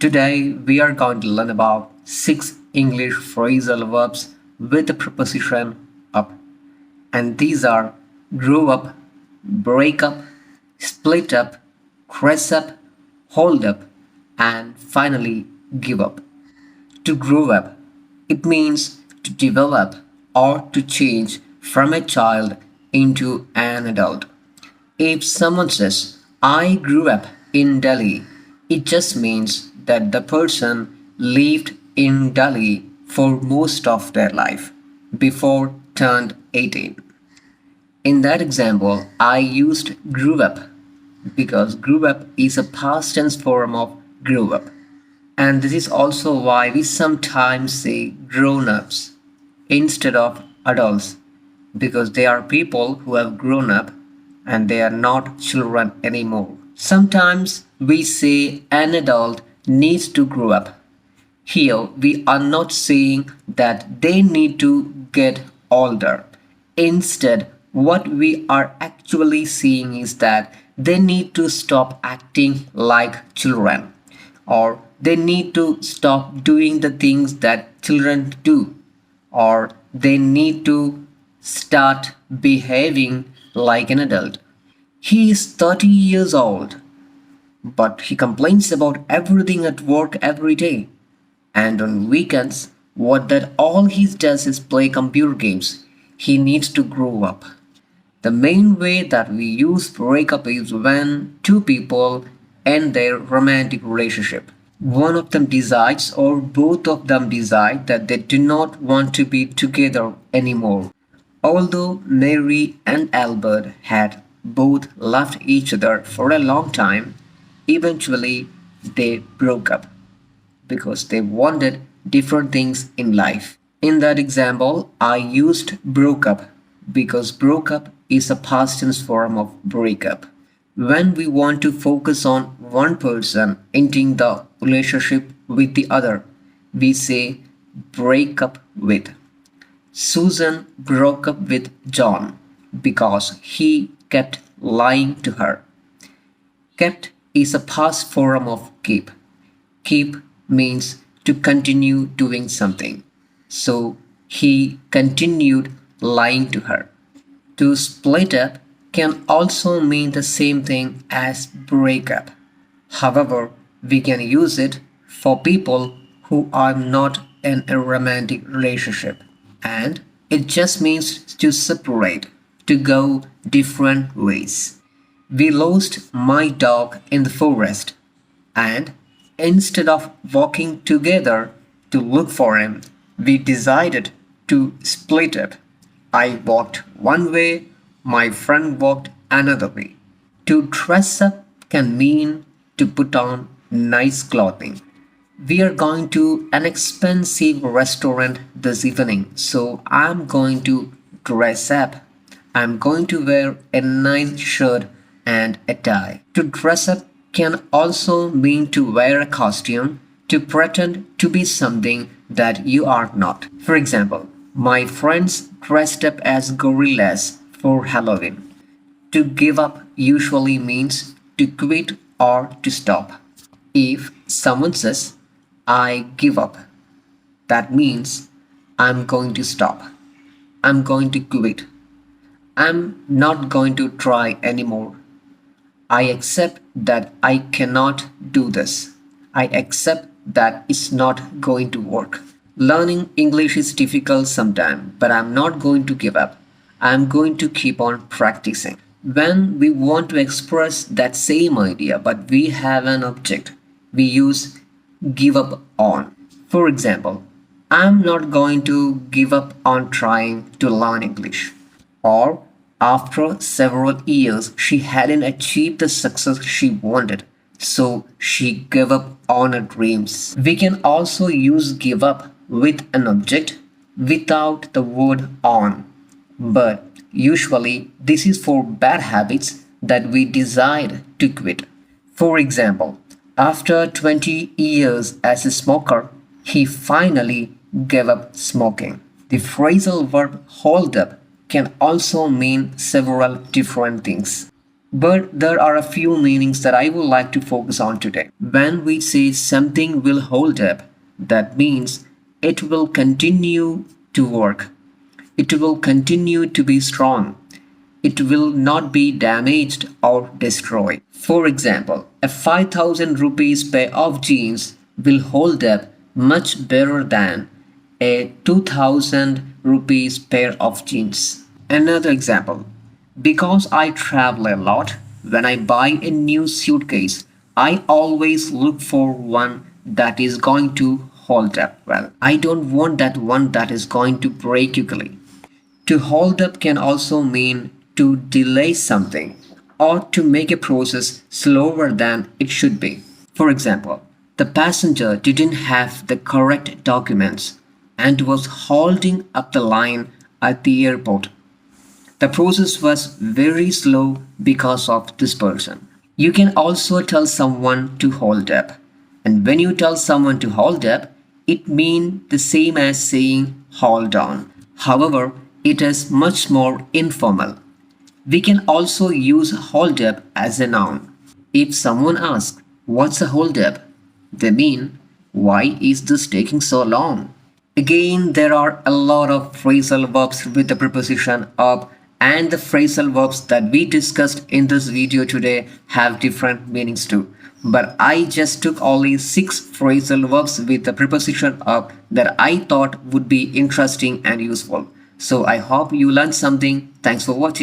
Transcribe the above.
Today we are going to learn about 6 English phrasal verbs with the preposition up. And these are grow up, break up, split up, dress up, hold up, and finally give up. To grow up, it means to develop or to change from a child into an adult. If someone says, I grew up in Delhi, it just means that the person lived in Delhi for most of their life before turned 18. In that example, I used grew up because grew up is a past tense form of grew up. And this is also why we sometimes say grown ups instead of adults because they are people who have grown up and they are not children anymore. Sometimes we say an adult needs to grow up. Here we are not saying that they need to get older. Instead, what we are actually saying is that they need to stop acting like children or they need to stop doing the things that children do or they need to start behaving like an adult. He is 30 years old, but he complains about everything at work every day. And on weekends, what that all he does is play computer games. He needs to grow up. The main way that we use breakup is when two people end their romantic relationship. One of them decides or both of them decide that they do not want to be together anymore. Although Mary and Albert had both loved each other for a long time, eventually they broke up because they wanted different things in life. In that example, I used broke up because broke up is a past tense form of breakup. When we want to focus on one person ending the relationship with the other, we say break up with. Susan broke up with John because he kept lying to her. Kept is a past form of keep. Keep means to continue doing something. So he continued lying to her. To split up can also mean the same thing as break up. However, we can use it for people who are not in a romantic relationship. And it just means to separate, to go different ways. We lost my dog in the forest, and instead of walking together to look for him, we decided to split up. I walked one way, my friend walked another way. To dress up can mean to put on nice clothing. We are going to an expensive restaurant this evening, so I'm going to dress up. I'm going to wear a nice shirt and a tie. To dress up can also mean to wear a costume, to pretend to be something that you are not. For example, my friends dressed up as gorillas for Halloween. To give up usually means to quit or to stop. If someone says, I give up, that means I'm going to stop. I'm going to quit. I'm not going to try anymore. I accept that I cannot do this. I accept that it's not going to work. Learning English is difficult sometimes, but I'm not going to give up. I'm going to keep on practicing. When we want to express that same idea, but we have an object, we use give up on. For example, I'm not going to give up on trying to learn English. Or after several years, she hadn't achieved the success she wanted, so she gave up on her dreams. We can also use give up with an object without the word on. But usually, this is for bad habits that we decide to quit. For example, after 20 years as a smoker, he finally gave up smoking. The phrasal verb hold up can also mean several different things. But there are a few meanings that I would like to focus on today. When we say something will hold up, that means it will continue to work. It will continue to be strong. It will not be damaged or destroyed. For example, a 5000 rupees pair of jeans will hold up much better than a 2000 rupees pair of jeans. Another example, because I travel a lot, when I buy a new suitcase, I always look for one that is going to hold up well. I don't want that one that is going to break quickly. To hold up can also mean to delay something or to make a process slower than it should be. For example, the passenger didn't have the correct documents and was holding up the line at the airport. The process was very slow because of this person. You can also tell someone to hold up. And when you tell someone to hold up, it means the same as saying hold on. However, it is much more informal. We can also use hold up as a noun. If someone asks, "What's a hold up?" they mean, "Why is this taking so long?" Again, there are a lot of phrasal verbs with the preposition up, and the phrasal verbs that we discussed in this video today have different meanings too. But I just took only 6 phrasal verbs with the preposition up that I thought would be interesting and useful. So I hope you learned something. Thanks for watching.